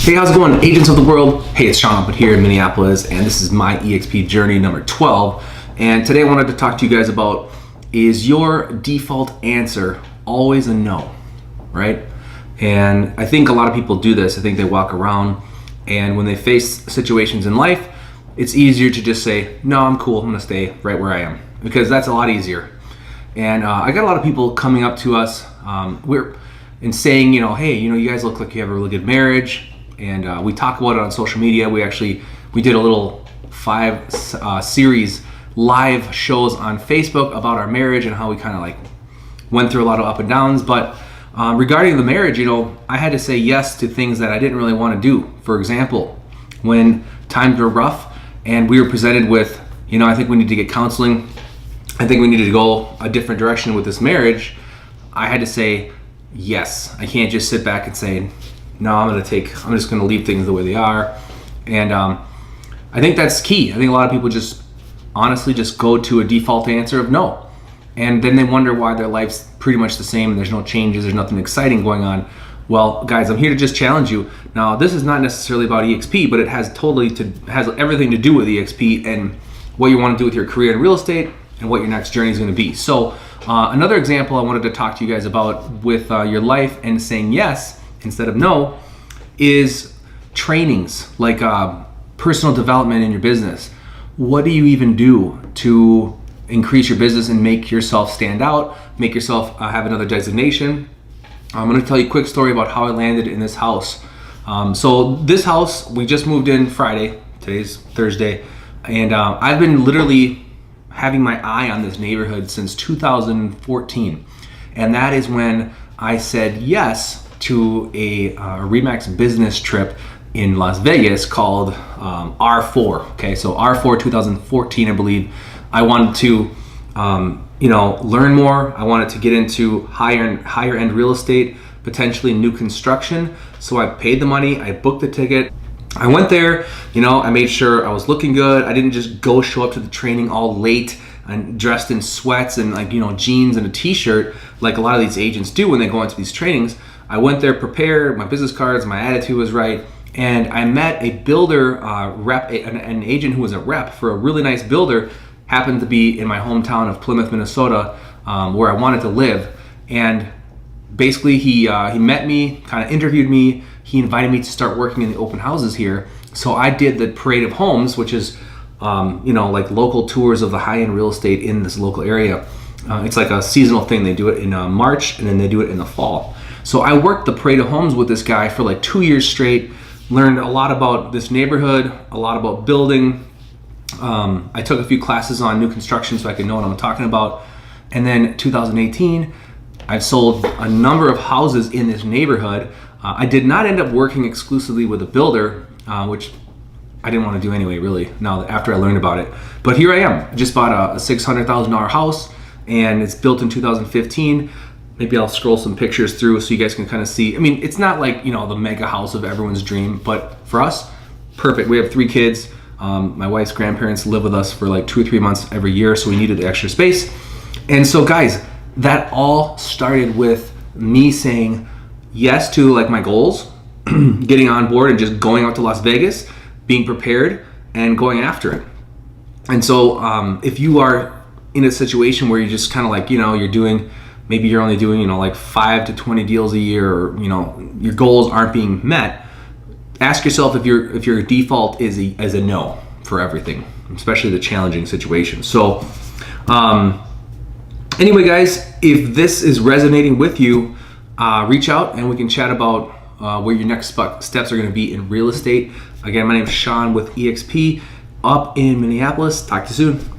Hey, how's it going, agents of the world? Hey, it's Sean up here in Minneapolis, and this is my EXP journey number 12. And today I wanted to talk to you guys about, is your default answer always a no, right? And I think a lot of people do this. I think they walk around, and when they face situations in life, it's easier to just say, no, I'm cool, I'm gonna stay right where I am, because that's a lot easier. And I got a lot of people coming up to us and saying, hey, you guys look like you have a really good marriage. And we talk about it on social media. We did a little 5 series live shows on Facebook about our marriage and how we kind of like went through a lot of up and downs. But regarding the marriage, I had to say yes to things that I didn't really want to do. For example, when times were rough and we were presented with, I think we need to get counseling, I think we needed to go a different direction with this marriage, I had to say yes. I can't just sit back and say, no, I'm just gonna leave things the way they are. And I think that's key. I think a lot of people just honestly just go to a default answer of no. And then they wonder why their life's pretty much the same and there's no changes, there's nothing exciting going on. Well, guys, I'm here to just challenge you. Now, this is not necessarily about EXP, but it has everything to do with EXP and what you want to do with your career in real estate and what your next journey is gonna be. So another example I wanted to talk to you guys about with your life and saying yes instead of no is trainings, like personal development in your business. What do you even do to increase your business and make yourself stand out, make yourself have another designation? I'm going to tell you a quick story about how I landed in this house. So this house, we just moved in Friday, today's Thursday, and I've been literally having my eye on this neighborhood since 2014. And that is when I said yes to a Remax business trip in Las Vegas called R4. Okay, so R4 2014, I believe. I wanted to, learn more. I wanted to get into higher end real estate, potentially new construction. So I paid the money. I booked the ticket. I went there. I made sure I was looking good. I didn't just show up to the training all late and dressed in sweats and jeans and a t-shirt like a lot of these agents do when they go into these trainings. I went there prepared, my business cards, my attitude was right, and I met a builder rep, an agent who was a rep for a really nice builder, happened to be in my hometown of Plymouth, Minnesota, where I wanted to live. And basically he met me, kind of interviewed me, he invited me to start working in the open houses here. So I did the Parade of Homes, which is like local tours of the high-end real estate in this local area. It's like a seasonal thing. They do it in March and then they do it in the fall. So I worked the Parade of Homes with this guy for like 2 years straight, learned a lot about this neighborhood, a lot about building. I took a few classes on new construction so I could know what I'm talking about. And then 2018, I've sold a number of houses in this neighborhood. I did not end up working exclusively with a builder, which I didn't want to do anyway, really, after I learned about it. But here I am. I just bought a $600,000 house, and it's built in 2015. Maybe I'll scroll some pictures through so you guys can kind of see. I mean, it's not like, the mega house of everyone's dream, but for us, perfect. We have 3 kids. My wife's grandparents live with us for like 2 or 3 months every year, so we needed the extra space. And so guys, that all started with me saying yes to like my goals, getting on board and just going out to Las Vegas, being prepared and going after it. And so if you are in a situation where you're just kind of like, maybe you're only doing, like 5 to 20 deals a year, or, your goals aren't being met, ask yourself if your default is a no for everything, especially the challenging situations. So anyway, guys, if this is resonating with you, reach out and we can chat about where your next steps are going to be in real estate. Again, my name is Sean with EXP up in Minneapolis. Talk to you soon.